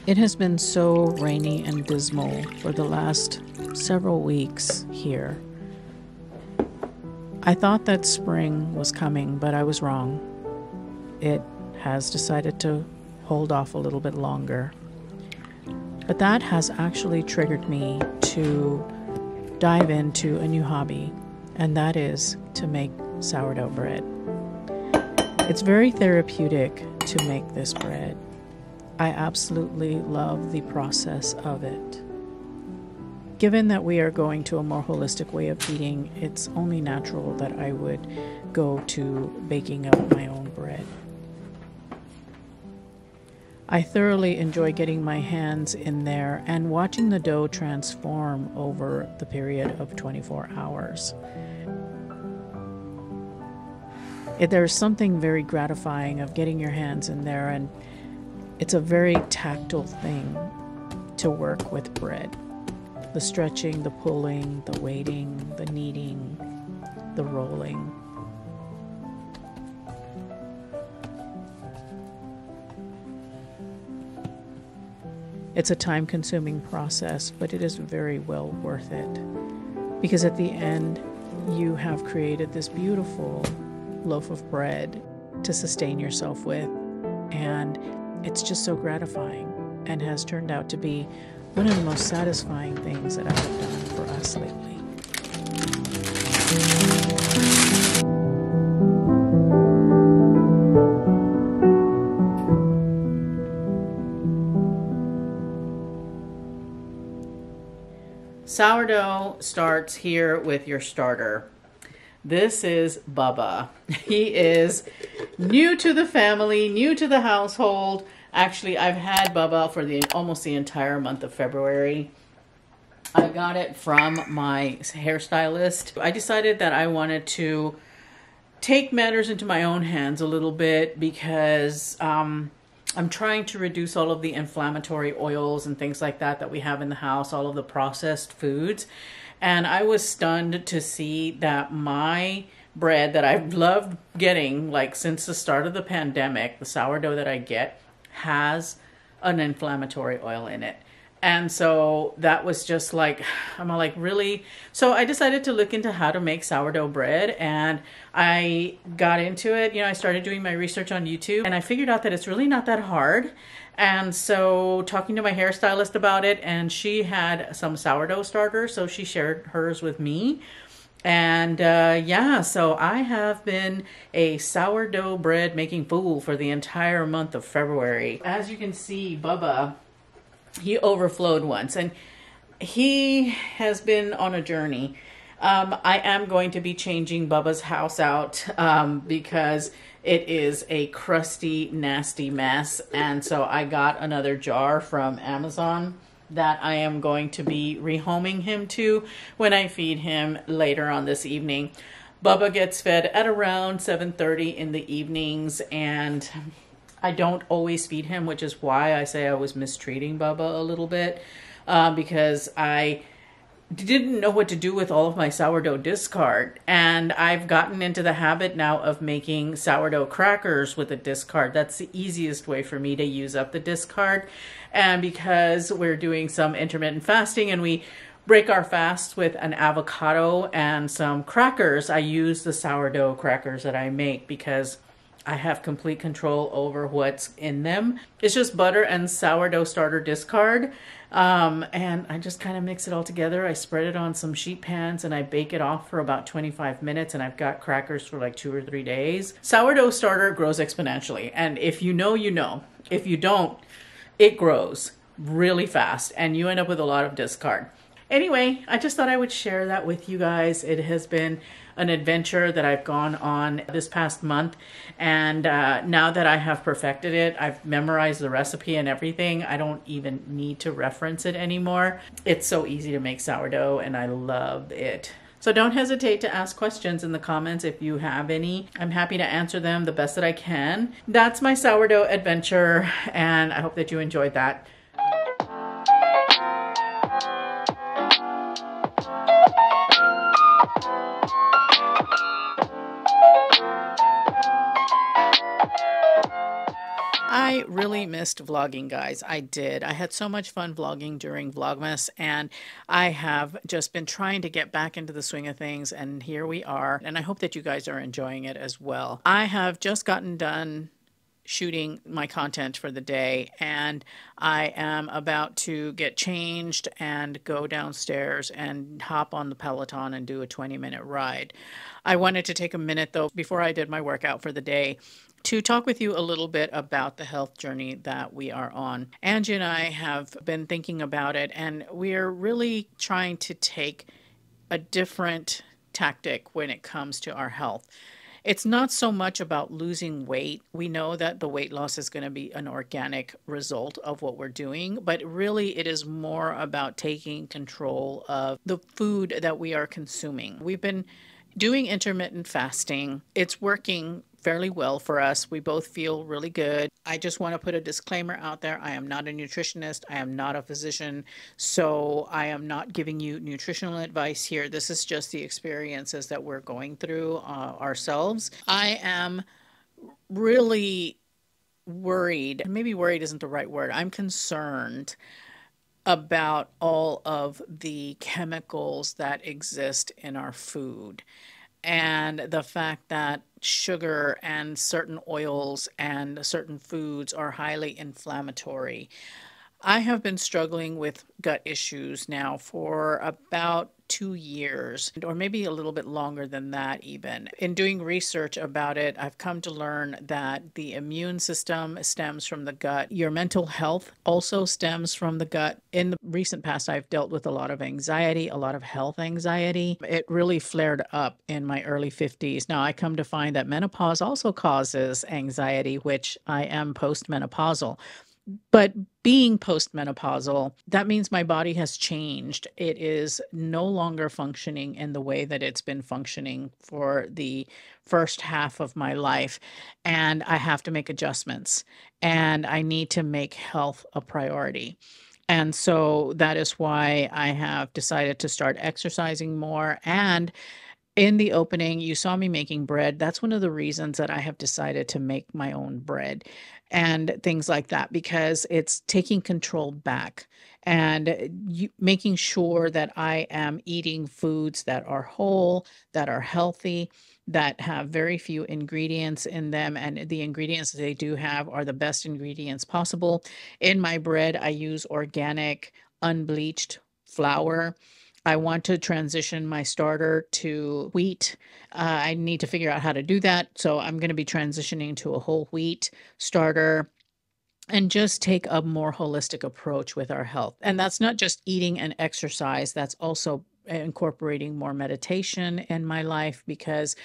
It has been so rainy and dismal for the last several weeks here. I thought that spring was coming, but I was wrong. It has decided to hold off a little bit longer. But that has actually triggered me to dive into a new hobby, and that is to make sourdough bread. It's very therapeutic to make this bread. I absolutely love the process of it. Given that we are going to a more holistic way of eating, it's only natural that I would go to baking up my own bread. I thoroughly enjoy getting my hands in there and watching the dough transform over the period of 24 hours. There's something very gratifying of getting your hands in there, and it's a very tactile thing to work with bread. The stretching, the pulling, the weighting, the kneading, the rolling. It's a time-consuming process, but it is very well worth it. Because at the end, you have created this beautiful loaf of bread to sustain yourself with, and it's just so gratifying and has turned out to be one of the most satisfying things that I have done for us lately. Sourdough starts here with your starter. This is Bubba. He is new to the family, new to the household. Actually, I've had Bubba for almost the entire month of February. I got it from my hairstylist. I decided that I wanted to take matters into my own hands a little bit because I'm trying to reduce all of the inflammatory oils and things like that we have in the house, all of the processed foods. And I was stunned to see that my bread that I've loved getting, like since the start of the pandemic, the sourdough that I get has an inflammatory oil in it. And so that was just like, I'm like, really? So I decided to look into how to make sourdough bread, and I got into it. I started doing my research on YouTube, and I figured out that it's really not that hard. And so talking to my hairstylist about it, and she had some sourdough starters, so she shared hers with me. And yeah, so I have been a sourdough bread making fool for the entire month of February. As you can see, Bubba, he overflowed once, and he has been on a journey. I am going to be changing Bubba's house out because it is a crusty, nasty mess. And so I got another jar from Amazon that I am going to be rehoming him to when I feed him later on this evening. Bubba gets fed at around 7:30 in the evenings, and I don't always feed him, which is why I say I was mistreating Bubba a little bit, because I didn't know what to do with all of my sourdough discard. And I've gotten into the habit now of making sourdough crackers with a discard. That's the easiest way for me to use up the discard. And because we're doing some intermittent fasting and we break our fast with an avocado and some crackers, I use the sourdough crackers that I make because I have complete control over what's in them. It's just butter and sourdough starter discard. And I just kind of mix it all together. I spread it on some sheet pans and I bake it off for about 25 minutes, and I've got crackers for like 2 or 3 days. Sourdough starter grows exponentially. And if you know, you know. If you don't, it grows really fast and you end up with a lot of discard. Anyway, I just thought I would share that with you guys. It has been an adventure that I've gone on this past month, and now that I have perfected it, I've memorized the recipe and everything. I don't even need to reference it anymore. It's so easy to make sourdough and I love it. So don't hesitate to ask questions in the comments if you have any. I'm happy to answer them the best that I can. That's my sourdough adventure, and I hope that you enjoyed that. I really missed vlogging, guys. I did. I had so much fun vlogging during Vlogmas, and I have just been trying to get back into the swing of things, and here we are. And I hope that you guys are enjoying it as well. I have just gotten done shooting my content for the day, and I am about to get changed and go downstairs and hop on the Peloton and do a 20-minute ride. I wanted to take a minute though before I did my workout for the day to talk with you a little bit about the health journey that we are on. Angie and I have been thinking about it, and we're really trying to take a different tactic when it comes to our health. It's not so much about losing weight. We know that the weight loss is going to be an organic result of what we're doing, but really it is more about taking control of the food that we are consuming. We've been doing intermittent fasting. It's working fairly well for us. We both feel really good. I just want to put a disclaimer out there. I am not a nutritionist. I am not a physician. So I am not giving you nutritional advice here. This is just the experiences that we're going through ourselves. I am really worried. Maybe worried isn't the right word. I'm concerned about all of the chemicals that exist in our food, and the fact that sugar and certain oils and certain foods are highly inflammatory. I have been struggling with gut issues now for about 2 years, or maybe a little bit longer than that even. In doing research about it, I've come to learn that the immune system stems from the gut. Your mental health also stems from the gut. In the recent past, I've dealt with a lot of anxiety, a lot of health anxiety. It really flared up in my early 50s. Now, I come to find that menopause also causes anxiety, which I am postmenopausal. But being postmenopausal, that means my body has changed. It is no longer functioning in the way that it's been functioning for the first half of my life. And I have to make adjustments, and I need to make health a priority. And so that is why I have decided to start exercising more. And in the opening, you saw me making bread. That's one of the reasons that I have decided to make my own bread and things like that, because it's taking control back and making sure that I am eating foods that are whole, that are healthy, that have very few ingredients in them. And the ingredients they do have are the best ingredients possible. In my bread, I use organic, unbleached flour. I want to transition my starter to wheat. I need to figure out how to do that. So I'm going to be transitioning to a whole wheat starter and just take a more holistic approach with our health. And that's not just eating and exercise, that's also incorporating more meditation in my life, because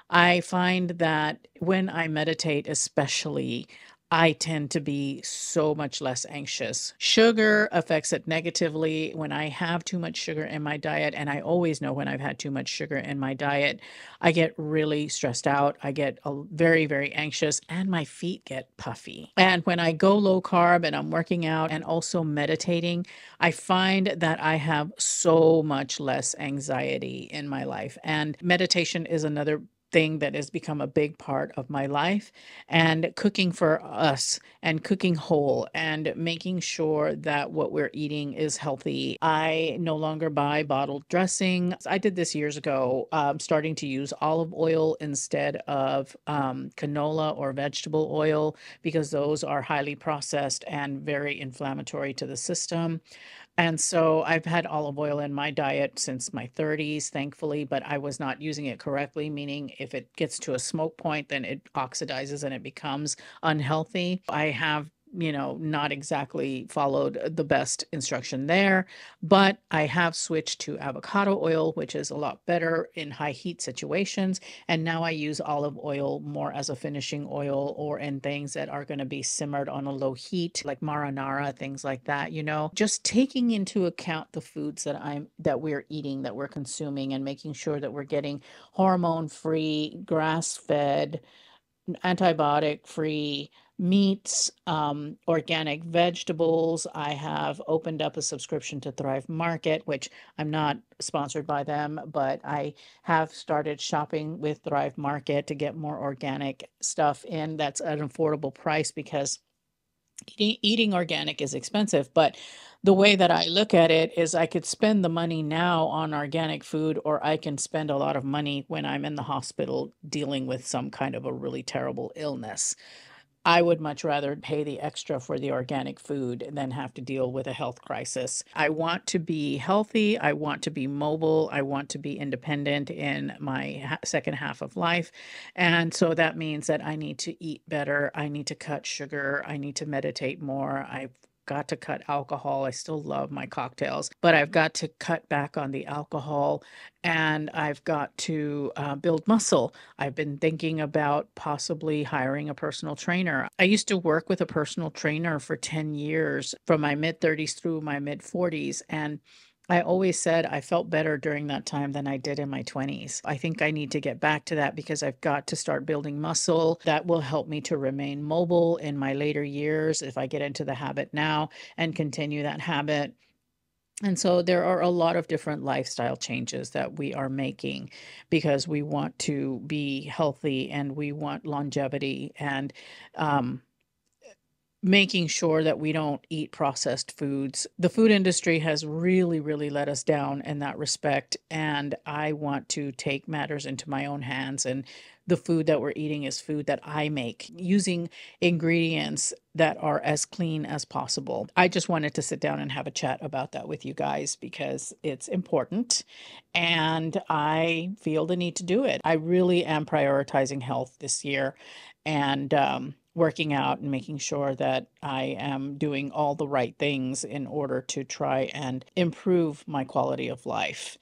I find that when I meditate, especially, I tend to be so much less anxious. Sugar affects it negatively. When I have too much sugar in my diet, and I always know when I've had too much sugar in my diet, I get really stressed out. I get very, very anxious, and my feet get puffy. And when I go low carb and I'm working out and also meditating, I find that I have so much less anxiety in my life. And meditation is another thing that has become a big part of my life, and cooking for us and cooking whole and making sure that what we're eating is healthy. I no longer buy bottled dressing. I did this years ago, starting to use olive oil instead of canola or vegetable oil, because those are highly processed and very inflammatory to the system. And so I've had olive oil in my diet since my 30s, thankfully, but I was not using it correctly, meaning if it gets to a smoke point, then it oxidizes and it becomes unhealthy. I have not exactly followed the best instruction there, but I have switched to avocado oil, which is a lot better in high heat situations. And now I use olive oil more as a finishing oil, or in things that are going to be simmered on a low heat, like marinara, things like that, just taking into account the foods that we're eating, that we're consuming, and making sure that we're getting hormone-free, grass-fed, antibiotic free meats, organic vegetables. I have opened up a subscription to Thrive Market, which I'm not sponsored by them, but I have started shopping with Thrive Market to get more organic stuff in that's at an affordable price, because Eating organic is expensive, but the way that I look at it is I could spend the money now on organic food, or I can spend a lot of money when I'm in the hospital dealing with some kind of a really terrible illness. I would much rather pay the extra for the organic food than have to deal with a health crisis. I want to be healthy. I want to be mobile. I want to be independent in my second half of life. And so that means that I need to eat better. I need to cut sugar. I need to meditate more. I've got to cut alcohol. I still love my cocktails, but I've got to cut back on the alcohol, and I've got to build muscle. I've been thinking about possibly hiring a personal trainer. I used to work with a personal trainer for 10 years from my mid 30s through my mid 40s. And I always said I felt better during that time than I did in my 20s. I think I need to get back to that because I've got to start building muscle. That will help me to remain mobile in my later years if I get into the habit now and continue that habit. And so there are a lot of different lifestyle changes that we are making because we want to be healthy and we want longevity, and making sure that we don't eat processed foods. The food industry has really, really let us down in that respect. And I want to take matters into my own hands. And the food that we're eating is food that I make using ingredients that are as clean as possible. I just wanted to sit down and have a chat about that with you guys because it's important and I feel the need to do it. I really am prioritizing health this year, and working out and making sure that I am doing all the right things in order to try and improve my quality of life.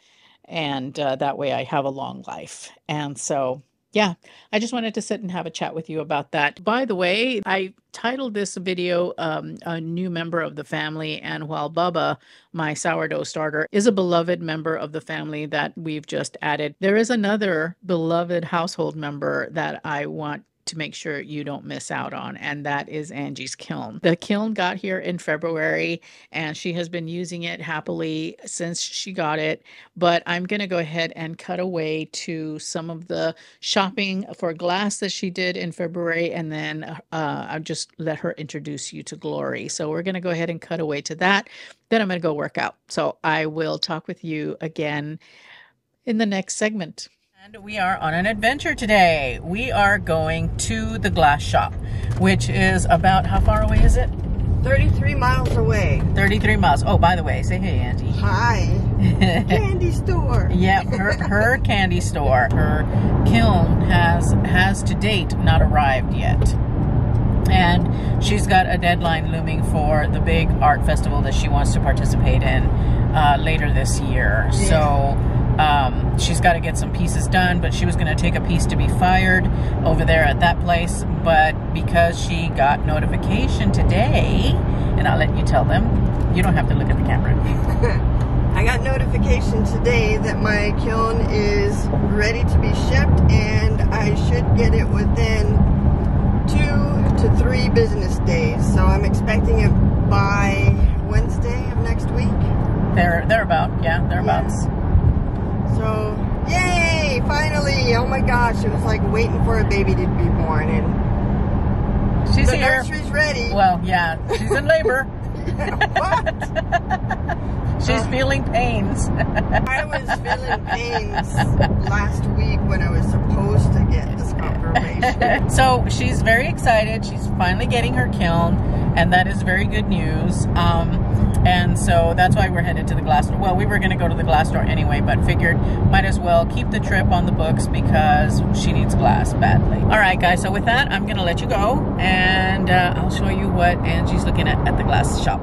And that way I have a long life. And so, yeah, I just wanted to sit and have a chat with you about that. By the way, I titled this video a new member of the family. And while Bubba, my sourdough starter, is a beloved member of the family that we've just added, there is another beloved household member that I want to make sure you don't miss out on, and that is Angie's kiln. The kiln got here in February and she has been using it happily since she got it, but I'm going to go ahead and cut away to some of the shopping for glass that she did in February, and then I'll just let her introduce you to Glory. So we're going to go ahead and cut away to that. Then I'm going to go work out. So I will talk with you again in the next segment. And we are on an adventure today. We are going to the glass shop, which is about, how far away is it? 33 miles away. 33 miles. Oh, by the way, say hey, Angie. Hi. Candy store. Yeah, her candy store. Her kiln has to date not arrived yet. And she's got a deadline looming for the big art festival that she wants to participate in later this year. Yeah. So she's got to get some pieces done, but she was going to take a piece to be fired over there at that place. But because she got notification today, and I'll let you tell them, you don't have to look at the camera. I got notification today that my kiln is ready to be shipped, and I should get it within 2 to 3 business days. So I'm expecting it by Wednesday of next week. Thereabouts. Yeah. So, yay! Finally! Oh my gosh, it was like waiting for a baby to be born, and she's the here. nursery's ready. Well, yeah, she's in labor. What? She's feeling pains. I was feeling pains last week when I was supposed to get this confirmation. So she's very excited. She's finally getting her kiln, and that is very good news. And so that's why we're headed to the glass store. Well, we were going to go to the glass store anyway, but figured might as well keep the trip on the books because she needs glass badly. All right, guys. So with that, I'm going to let you go, and I'll show you what Angie's looking at the glass shop.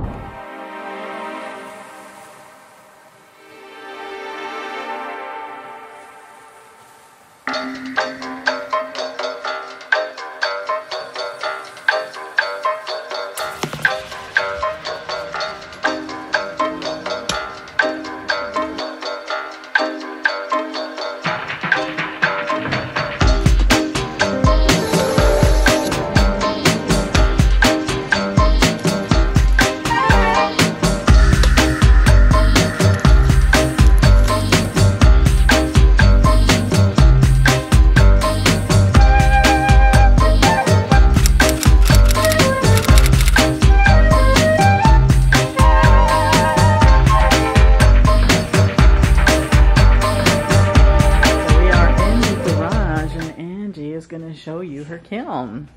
kiln.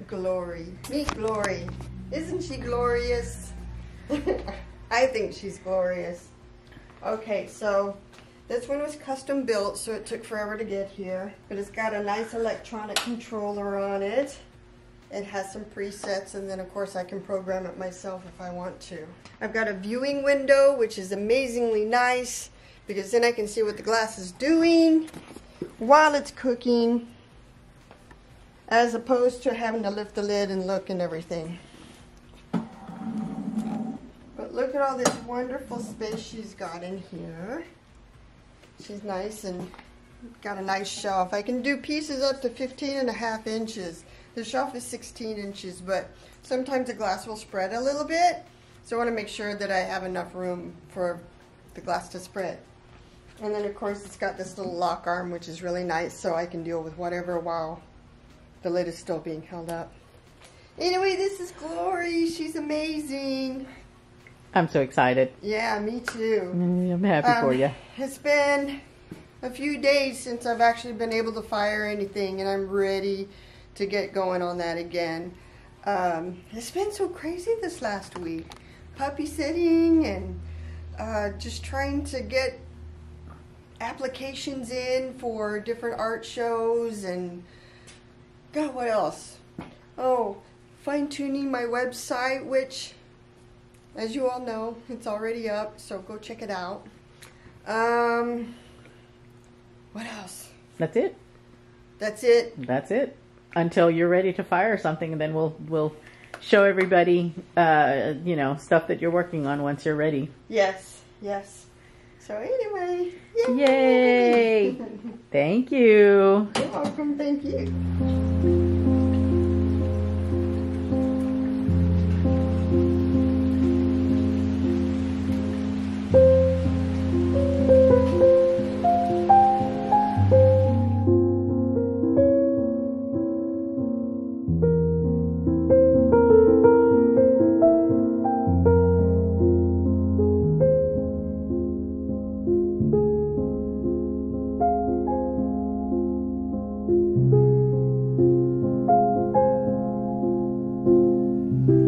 Glory. Meet Glory. Isn't she glorious? I think she's glorious. Okay, so this one was custom built, so it took forever to get here. But it's got a nice electronic controller on it. It has some presets, and then of course I can program it myself if I want to. I've got a viewing window, which is amazingly nice, because then I can see what the glass is doing while it's cooking, as opposed to having to lift the lid and look and everything. But look at all this wonderful space she's got in here. She's nice and got a nice shelf. I can do pieces up to 15.5 inches. The shelf is 16 inches, but sometimes the glass will spread a little bit. So I want to make sure that I have enough room for the glass to spread. And then of course it's got this little lock arm, which is really nice, so I can deal with whatever while the lid is still being held up. Anyway, this is Glory. She's amazing. I'm so excited. Yeah, me too. I'm happy for you. It's been a few days since I've actually been able to fire anything, and I'm ready to get going on that again. It's been so crazy this last week. Puppy sitting and just trying to get applications in for different art shows, and God, what else? Oh, fine-tuning my website, which, as you all know, it's already up, so go check it out. What else? That's it. That's it. That's it. Until you're ready to fire something, and then we'll show everybody, you know, stuff that you're working on once you're ready. Yes, yes. So anyway, yay! Yay! Thank you. You're welcome. Thank you.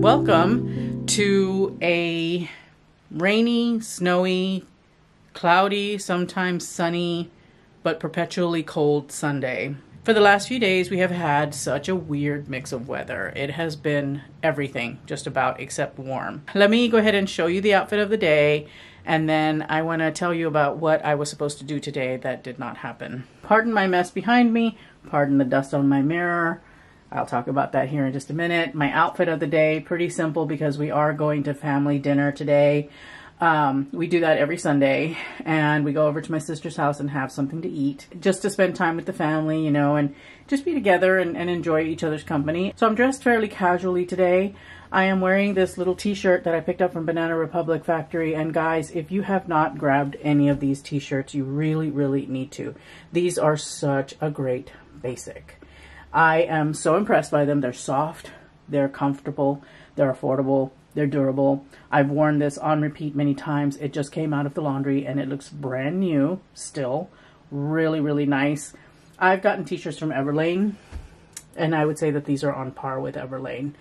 Welcome to a rainy, snowy, cloudy, sometimes sunny, but perpetually cold Sunday. For the last few days, we have had such a weird mix of weather. It has been everything, just about, except warm. Let me go ahead and show you the outfit of the day, and then I want to tell you about what I was supposed to do today that did not happen. Pardon my mess behind me, pardon the dust on my mirror. I'll talk about that here in just a minute. My outfit of the day, pretty simple because we are going to family dinner today. We do that every Sunday, and we go over to my sister's house and have something to eat, just to spend time with the family, you know, and just be together and enjoy each other's company. So I'm dressed fairly casually today. I am wearing this little t-shirt that I picked up from Banana Republic Factory, and guys, if you have not grabbed any of these t-shirts, you really, really need to. These are such a great basic. I am so impressed by them. They're soft, they're comfortable, they're affordable, they're durable. I've worn this on repeat many times. It just came out of the laundry and it looks brand new still. Really, really nice. I've gotten t-shirts from Everlane, and I would say that these are on par with Everlane.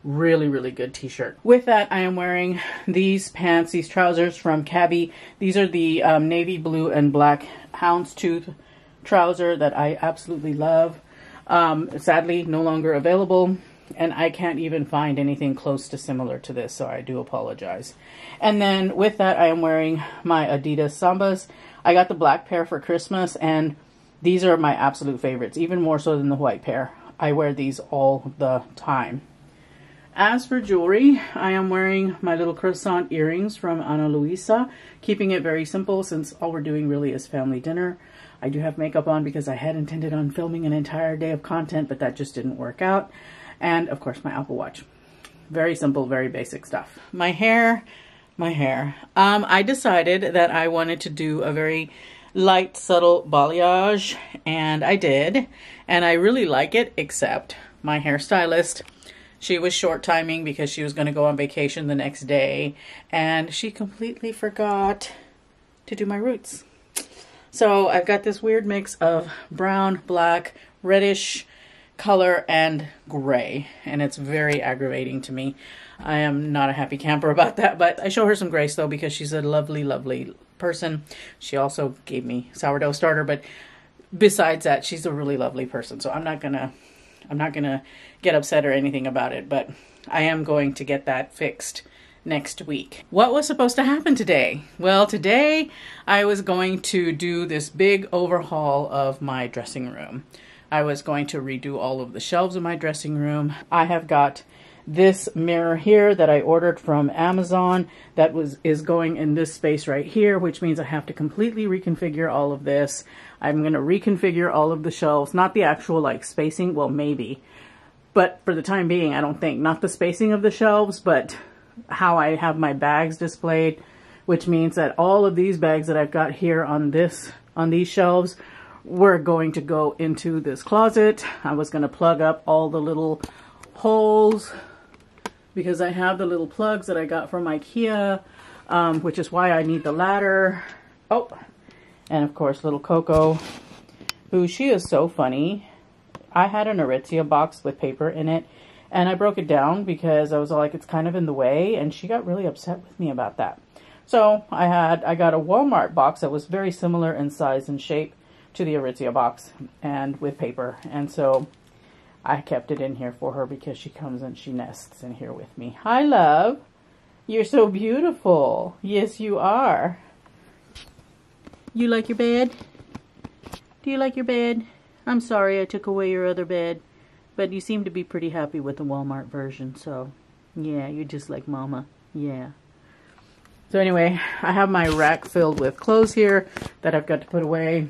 Really, really good t-shirt. With that, I am wearing these pants, these trousers from Cabby. These are the navy blue and black houndstooth trouser that I absolutely love. Sadly, no longer available, and I can't even find anything close to similar to this, so I do apologize. And then with that, I am wearing my Adidas Sambas. I got the black pair for Christmas, and these are my absolute favorites, even more so than the white pair. I wear these all the time. As for jewelry, I am wearing my little croissant earrings from Ana Luisa, keeping it very simple since all we're doing really is family dinner. I do have makeup on because I had intended on filming an entire day of content, but that just didn't work out. And of course my Apple Watch. Very simple, very basic stuff. My hair. I decided that I wanted to do a very light, subtle balayage, and I did. And I really like it, except my hairstylist, she was short timing because she was going to go on vacation the next day, and she completely forgot to do my roots. So I've got this weird mix of brown, black, reddish, color and gray, and it's very aggravating to me. I am not a happy camper about that, but I show her some grace though because she's a lovely, lovely person. She also gave me sourdough starter, but besides that, she's a really lovely person. So I'm not gonna get upset or anything about it, but I am going to get that fixed next week. What was supposed to happen today? Well, today I was going to do this big overhaul of my dressing room. I was going to redo all of the shelves in my dressing room. I have got this mirror here that I ordered from Amazon that is going in this space right here, which means I have to completely reconfigure all of this. I'm going to reconfigure all of the shelves, not the actual like spacing, well maybe, but for the time being I don't think, not the spacing of the shelves, but how I have my bags displayed, which means that all of these bags that I've got here on these shelves were going to go into this closet. I was going to plug up all the little holes because I have the little plugs that I got from IKEA, which is why I need the ladder. Oh, and of course little Coco, who she is so funny. I had an Oralia box with paper in it, and I broke it down because I was like, it's kind of in the way, and she got really upset with me about that. So I got a Walmart box that was very similar in size and shape to the Oralia box and with paper, and so I kept it in here for her because she comes and she nests in here with me. Hi, love. You're so beautiful. Yes, you are. You like your bed? Do you like your bed? I'm sorry I took away your other bed. But you seem to be pretty happy with the Walmart version, so yeah, you're just like Mama. Yeah. So anyway, I have my rack filled with clothes here that I've got to put away.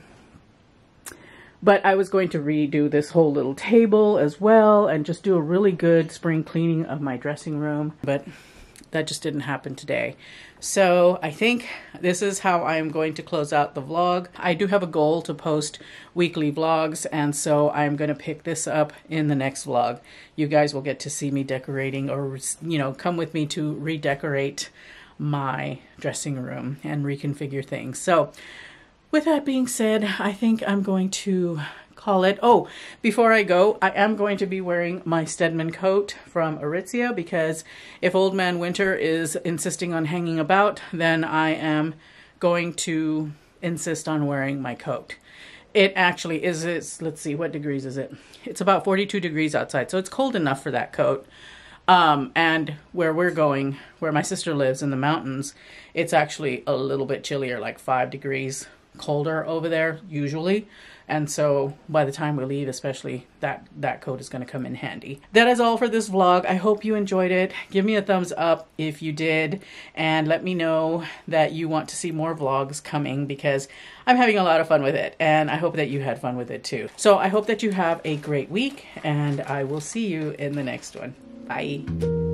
But I was going to redo this whole little table as well and just do a really good spring cleaning of my dressing room. But that just didn't happen today. So I think this is how I'm going to close out the vlog. I do have a goal to post weekly vlogs, and so I'm going to pick this up in the next vlog. You guys will get to see me decorating, or, you know, come with me to redecorate my dressing room and reconfigure things. So with that being said, I think I'm going to call it. Oh, before I go, I am going to be wearing my Stedman coat from Oralia because if Old Man Winter is insisting on hanging about, then I am going to insist on wearing my coat. It actually is, let's see, what degrees is it? It's about 42 degrees outside, so it's cold enough for that coat. And where we're going, where my sister lives in the mountains, it's actually a little bit chillier, like 5 degrees colder over there usually. And so by the time we leave, especially, that coat is going to come in handy. That is all for this vlog. I hope you enjoyed it. Give me a thumbs up if you did, and let me know that you want to see more vlogs coming because I'm having a lot of fun with it, and I hope that you had fun with it too. So I hope that you have a great week, and I will see you in the next one. Bye.